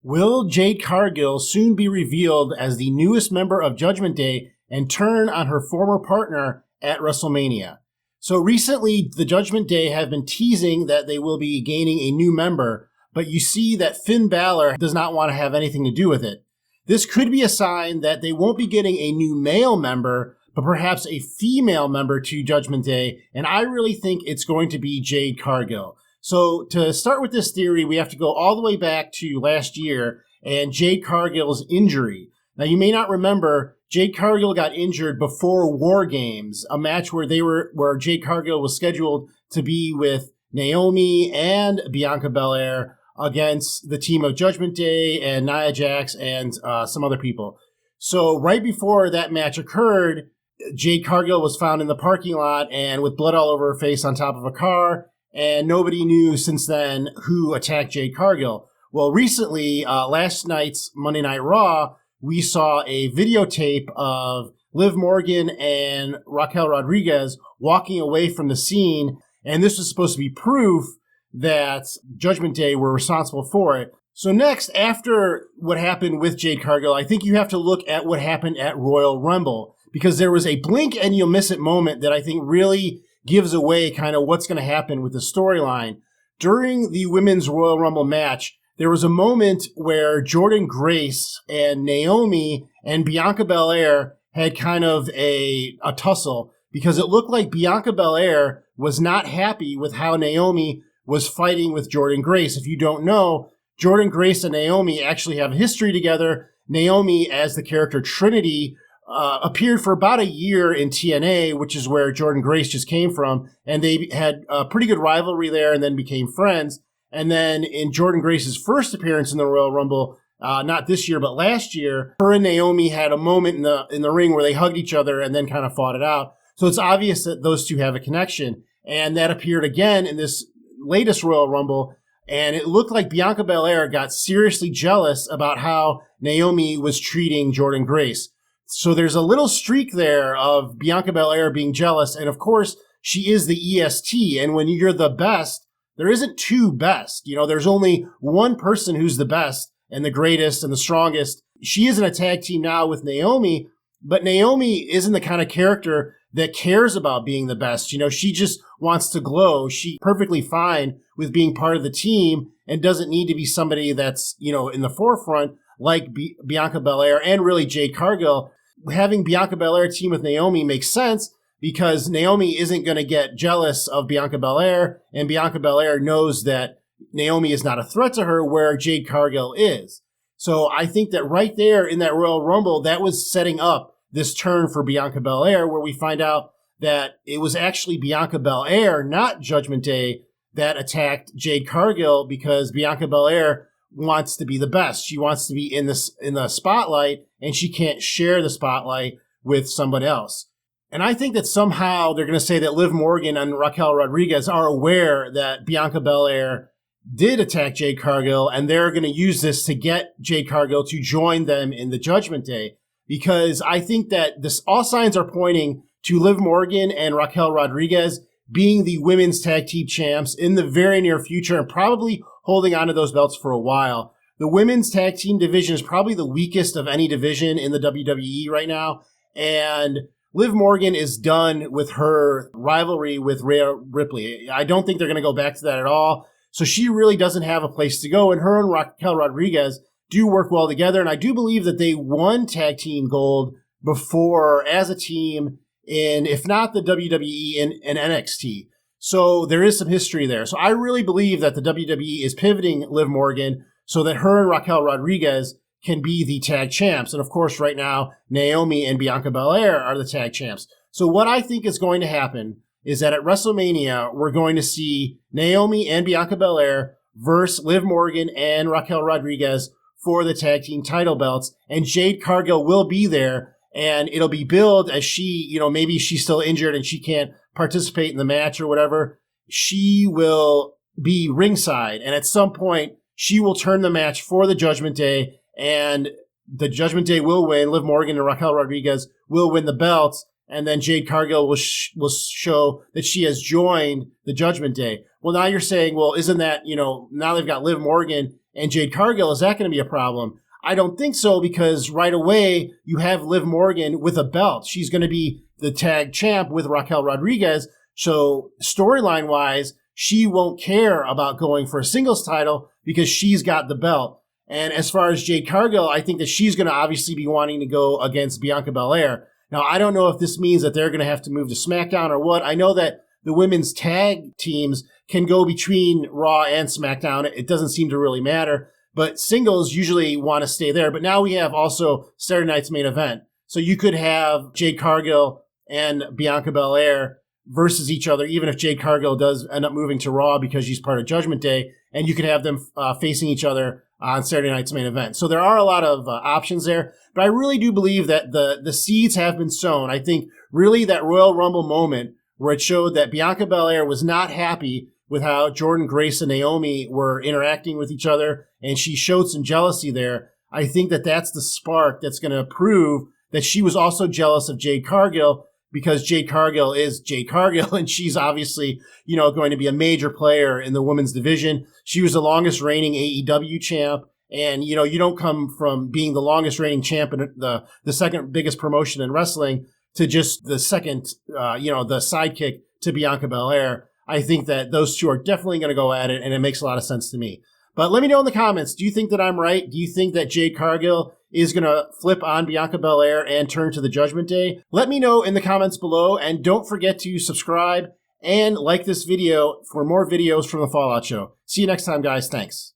Will Jade Cargill soon be revealed as the newest member of Judgment Day and turn on her former partner at WrestleMania? So recently, the Judgment Day have been teasing that they will be gaining a new member, but you see that Finn Balor does not want to have anything to do with it. This could be a sign that they won't be getting a new male member, but perhaps a female member to Judgment Day, and I really think it's going to be Jade Cargill. So to start with this theory, we have to go all the way back to last year and Jade Cargill's injury. Now, you may not remember, Jade Cargill got injured before War Games, a match where Jade Cargill was scheduled to be with Naomi and Bianca Belair against the team of Judgment Day and Nia Jax and some other people. So right before that match occurred, Jade Cargill was found in the parking lot and with blood all over her face on top of a car. And nobody knew since then who attacked Jade Cargill. Well, recently, last night's Monday Night Raw, we saw a videotape of Liv Morgan and Raquel Rodriguez walking away from the scene. And this was supposed to be proof that Judgment Day were responsible for it. So next, after what happened with Jade Cargill, I think you have to look at what happened at Royal Rumble, because there was a blink and you'll miss it moment that I think really gives away kind of what's going to happen with the storyline. During the Women's Royal Rumble match, there was a moment where Jordynne Grace and Naomi and Bianca Belair had kind of a tussle, because it looked like Bianca Belair was not happy with how Naomi was fighting with Jordynne Grace. If you don't know, Jordynne Grace and Naomi actually have a history together. Naomi, as the character Trinity, appeared for about a year in TNA, which is where Jordynne Grace just came from, and they had a pretty good rivalry there and then became friends. And then in Jordynne Grace's first appearance in the Royal Rumble, not this year but last year, her and Naomi had a moment in the ring where they hugged each other and then kind of fought it out. So it's obvious that those two have a connection, and that appeared again in this latest Royal Rumble. And it looked like Bianca Belair got seriously jealous about how Naomi was treating Jordynne Grace. So there's a little streak there of Bianca Belair being jealous. And of course, she is the EST. And when you're the best, there isn't two best. You know, there's only one person who's the best and the greatest and the strongest. She is in a tag team now with Naomi, but Naomi isn't the kind of character that cares about being the best. You know, she just wants to glow. She's perfectly fine with being part of the team and doesn't need to be somebody that's, you know, in the forefront like Bianca Belair and really Jade Cargill. Having Bianca Belair team with Naomi makes sense because Naomi isn't going to get jealous of Bianca Belair, and Bianca Belair knows that Naomi is not a threat to her where Jade Cargill is. So I think that right there in that Royal Rumble, that was setting up this turn for Bianca Belair, where we find out that it was actually Bianca Belair, not Judgment Day, that attacked Jade Cargill because Bianca Belair wants to be the best. She wants to be in the spotlight, and she can't share the spotlight with somebody else. And I think that somehow they're going to say that Liv Morgan and Raquel Rodriguez are aware that Bianca Belair did attack Jade Cargill, and they're going to use this to get Jade Cargill to join them in the Judgment Day. Because I think that all signs are pointing to Liv Morgan and Raquel Rodriguez being the women's tag team champs in the very near future and probably holding on to those belts for a while. The women's tag team division is probably the weakest of any division in the WWE right now. And Liv Morgan is done with her rivalry with Rhea Ripley. I don't think they're going to go back to that at all. So she really doesn't have a place to go. And her and Raquel Rodriguez do work well together. And I do believe that they won tag team gold before as a team in, if not the WWE, in NXT. So there is some history there. So I really believe that the WWE is pivoting Liv Morgan so that her and Raquel Rodriguez can be the tag champs. And of course, right now, Naomi and Bianca Belair are the tag champs. So what I think is going to happen is that at WrestleMania, we're going to see Naomi and Bianca Belair versus Liv Morgan and Raquel Rodriguez for the tag team title belts. And Jade Cargill will be there, and it'll be billed as she, you know, maybe she's still injured and she can't participate in the match or whatever. She will be ringside, and at some point, she will turn the match for the Judgment Day, and the Judgment Day will win. Liv Morgan and Raquel Rodriguez will win the belts, and then Jade Cargill will show that she has joined the Judgment Day. Well, now you're saying, well, isn't that, now they've got Liv Morgan and Jade Cargill. Is that going to be a problem? I don't think so, because right away you have Liv Morgan with a belt. She's going to be the tag champ with Raquel Rodriguez. So storyline wise, she won't care about going for a singles title because she's got the belt. And as far as Jade Cargill, I think that she's going to obviously be wanting to go against Bianca Belair. Now, I don't know if this means that they're going to have to move to SmackDown or what. I know that the women's tag teams can go between Raw and SmackDown. It doesn't seem to really matter. But singles usually want to stay there. But now we have also Saturday night's main event. So you could have Jade Cargill and Bianca Belair versus each other, even if Jade Cargill does end up moving to Raw because she's part of Judgment Day. And you could have them facing each other on Saturday night's main event. So there are a lot of options there. But I really do believe that the seeds have been sown. I think really that Royal Rumble moment where it showed that Bianca Belair was not happy with how Jordynne Grace and Naomi were interacting with each other, and she showed some jealousy there. I think that that's the spark that's going to prove that she was also jealous of Jade Cargill, because Jade Cargill is Jade Cargill, and she's obviously, going to be a major player in the women's division. She was the longest reigning AEW champ, and, you don't come from being the longest reigning champ in the second biggest promotion in wrestling to just the second, the sidekick to Bianca Belair. I think that those two are definitely going to go at it, and it makes a lot of sense to me. But let me know in the comments, do you think that I'm right? Do you think that Jade Cargill is going to flip on Bianca Belair and turn to the Judgment Day? Let me know in the comments below, and don't forget to subscribe and like this video for more videos from the Fallout Show. See you next time, guys. Thanks.